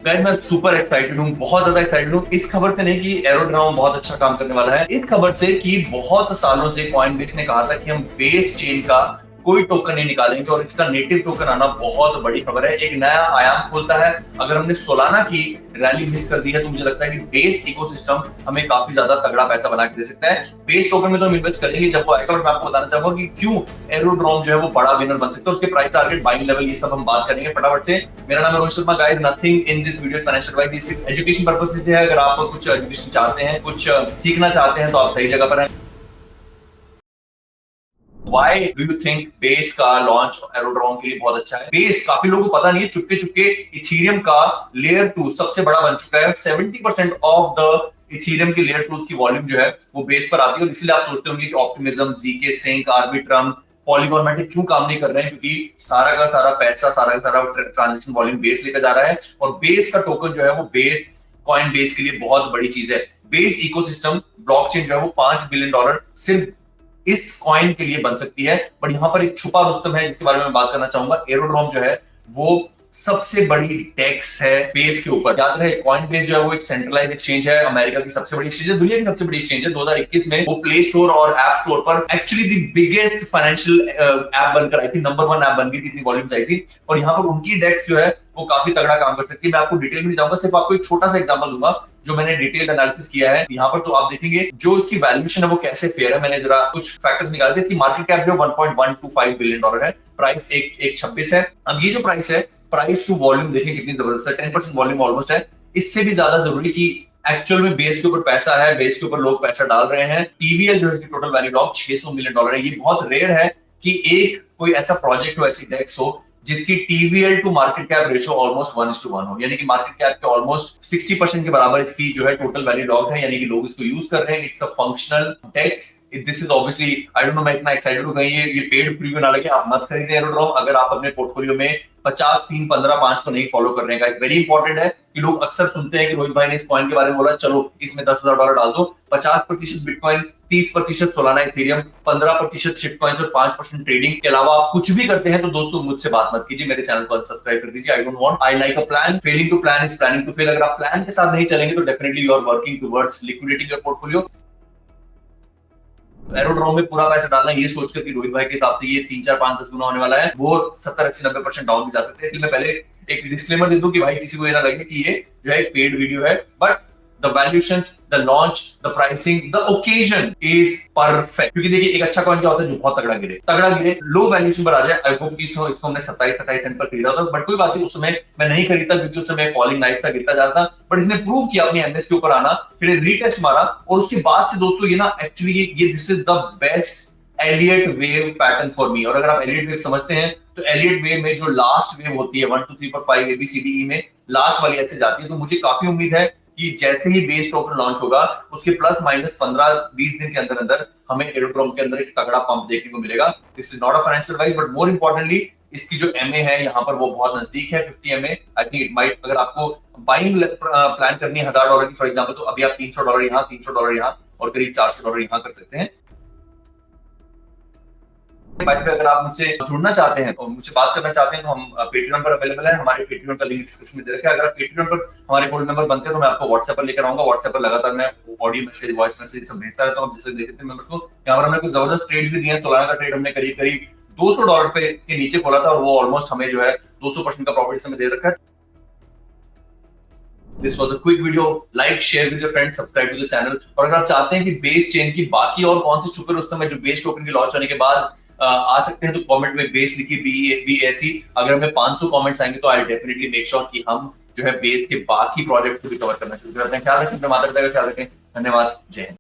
Guys मैं super excited हूँ, बहुत ज्यादा एक्साइटेड हूँ इस खबर से। नहीं कि एरोड्राम बहुत अच्छा काम करने वाला है, इस खबर से कि बहुत सालों से कॉइनबेस ने कहा था कि हम बेस चेन का कोई टोकन नहीं निकालेंगे और इसका नेटिव टोकन आना बहुत बड़ी खबर है, एक नया आयाम खोलता है। अगर हमने सोलाना की रैली मिस कर दी है तो मुझे लगता है कि बेस इकोसिस्टम हमें काफी ज्यादा तगड़ा पैसा बना के दे सकता है। बेस टोकन में तो हम इन्वेस्ट करेंगे जब वो आएगा, बट मैं आपको बताना चाहूंगा कि क्यों एरोड्रॉम जो है वो बड़ा विनर बन सकता है, उसके प्राइस टारगेट, बाइंग लेवल, ये सब हम बात करेंगे फटाफट से। मेरा नाम है Rohit Sharma. Guys nothing in this video financial advice, ये सिर्फ एजुकेशन पर्पस से है। अगर आप कुछ एजुकेशन चाहते हैं, कुछ सीखना चाहते हैं तो आप सही जगह पर हैं। Why do you think base का लॉन्च एरोड्रॉम के लिए बहुत अच्छा है? बेस काफी लोगों को पता नहीं है, चुपके चुपके इथीरियम का लेयर 2 सबसे बड़ा बन चुका है। 70% ऑफ द इथीरियम की लेयर 2 की वॉल्यूम जो है वो बेस पर आती है, और इसलिए आप सोचते होंगे कि optimism, zkSync, Arbitrum, Polygon Matic क्यों काम नहीं कर रहे हैं, क्योंकि सारा का सारा पैसा, सारा का सारा ट्रांजेक्शन वॉल्यूम बेस लेकर जा रहा है। और बेस का टोकन जो है वो बेस कॉइन बेस के लिए बहुत बड़ी चीज है। बेस इकोसिस्टम ब्लॉकचेन जो है वो $5 बिलियन सिर्फ इस कॉइन के लिए बन सकती है। बट यहां पर एक छुपा रुस्तम है जिसके बारे में बात करना चाहूंगा। एरोड्रॉम जो है वो सबसे बड़ी टैक्स है बेस के ऊपर। याद रहे, कॉइन बेस जो है वो एक सेंट्रलाइज एक्सचेंज है, अमेरिका की सबसे बड़ी एक्सचेंज है, दुनिया की सबसे बड़ी एक्सचेंज है। 2021 में वो प्ले स्टोर और ऐप स्टोर पर actually the biggest financial app बनकर आई थी, नंबर 1 ऐप बन गई थी, इतनी वॉल्यूम्स आई थी। और यहाँ पर उनकी डेक्स जो है वो काफी तगड़ा काम कर सकती है। मैं आपको डिटेल में नहीं जाऊंगा, सिर्फ आपको एक छोटा सा एग्जांपल दूंगा जो मैंने डिटेल एनालिसिस किया है। यहाँ पर तो आप देखेंगे जो इसकी वैल्यूएशन है वो कैसे फेयर है। मैंने जरा कुछ फैक्टर्स निकाले थे। इसकी मार्केट कैप जो $1.125 बिलियन है, प्राइस 1.26 है। अब ये जो प्राइस है, प्राइस टू वॉल्यूम देखें कितनी जबरदस्त है, 10% वॉल्यूम ऑलमोस्ट है। इससे भी ज्यादा जरूरी कि एक्चुअल में बेस के ऊपर पैसा है, बेस के ऊपर लोग पैसा डाल रहे हैं। टीवीएल जो है इसकी टोटल वैल्यू ऑफ $600 मिलियन है। ये बहुत रेयर है कि एक कोई ऐसा प्रोजेक्ट हो, ऐसी डेक्स हो जिसकी TVL to market cap ratio almost 1:1 हो, यानी कि मार्केट कैप के ऑलमोस्ट 60% के बराबर इसकी जो है टोटल वैल्यू लॉग्ड है, यानी कि लोग इसको यूज कर रहे हैं। It's a functional DEX. This is obviously, I don't know, मैं इतना एक्साइटेड हूं कहीं ये पेड प्रीव्यू ना लगे। आप मत खरीदें एरोड्रॉम अगर आप अपने पोर्टफोलियो में 50, 3, 15, 5 को नहीं फॉलो कर रहे हैं। वेरी इंपॉर्टेंट है कि लोग अक्सर सुनते हैं कि रोहित भाई ने इस कॉइन के बारे में बोला, चलो इसमें $10,000 डाल दो। 50% bitcoin, 30% Solana Ethereum, 15% shit coins और 5% ट्रेडिंग के अलावा आप कुछ भी करते हैं तो दोस्तों मुझसे बात मत कीजिए, मेरे चैनल को अनसब्सक्राइब कर दीजिए। I don't want, I like a plan, failing to plan is planning to fail. अगर आप प्लान के साथ नहीं चलेंगे तो definitely you are working towards liquidating your portfolio. Aerodrome में पूरा पैसा डालना ये सोचकर कि रोहित भाई के हिसाब से ये 3, 4, 5, 10 गुना होने वाला है, वो 70, 80, 90% डाउन भी जा सकते हैं। इसलिए मैं पहले एक डिस्क्लेमर दे दूं कि भाई किसी को ये ना लगे कि ये जो है एक पेड वीडियो है, but the valuations, the launch, the pricing, the occasion is perfect. क्योंकि देखिए एक अच्छा कॉइन क्या होता है जो बहुत तगड़ा गिरे, लो वैल्यूएशन पर आ जाए। आई होप कि इसको हमने 27-28 सेंट पर खरीदा था, बट कोई बात नहीं, उस समय मैं नहीं खरीदता क्योंकि उस समय फॉलिंग नाइफ था, गिरता जाता। बट इसने प्रूव किया अपनी एमएस के ऊपर आना, फिर रीटेस्ट मारा, और उसके बाद से दोस्तों ये ना एक्चुअली ये this is the best Elliott wave pattern for me. और अगर आप एलियट वेव समझते हैं तो एलियट वेव में जो लास्ट वेव होती है 1 2 3 4 5 ABCDE में लास्ट वाली ऐसे जाती है। तो मुझे काफी उम्मीद है कि जैसे ही बेस टोकन लॉन्च होगा उसके प्लस माइनस 15-20 दिन के अंदर अंदर हमें एरोड्रॉम के अंदर एक तगड़ा पंप देखने को मिलेगा। This is not a financial advice, but more importantly इसकी जो एमए है यहाँ पर वो बहुत नजदीक है, 50 MA। I think it might, अगर आपको बाइंग प्लान करनी है $1000 की फॉर एग्जाम्पल, तो अभी आप $300 यहाँ, $300 यहाँ और करीब $400 यहाँ कर सकते हैं। अगर आप मुझसे जुड़ना चाहते हैं, तो मुझसे बात करना चाहते हैं, तो हम पेट्रियन पर अवेलेबल है। हमारे पेट्रियन का लिंक डिस्क्रिप्शन में दे रखा है। अगर आप पेट्रियन पर हमारे गोल्ड मेंबर बनते हैं तो मैं आपको व्हाट्सएप पर लेकर आऊंगा। व्हाट्सएप पर लगातार मैं ऑडियो मैसेज, वॉइस मैसेज सब भेजता रहता हूं, जैसे देख सकते हैं मेंबर्स को। यहाँ पर हमने कुछ जबरदस्त ट्रेड भी दिए हैं। सोलाना का ट्रेड हमने करीब करीब $200 पे के नीचे खोला था और वो ऑलमोस्ट हमें जो है 200% का प्रॉफिट हमें दे रखा है। This was a quick video. Like, share with your friends, subscribe to the channel. और अगर आप चाहते हैं कि बेस चेन की बाकी और कौन से छुपे रुस्तम है जो बेस टोकन के लॉन्च होने के बाद आ सकते हैं, तो कमेंट में बेस लिखिए, BASE। अगर हमें 500 कमेंट्स आएंगे तो आई डेफिनेटली मेक श्योर कि हम जो है बेस के बाकी प्रोजेक्ट को भी कवर करना शुरू करते हैं। ख्याल रखें, माता पिता का ख्याल रखें। धन्यवाद, जय हिंद।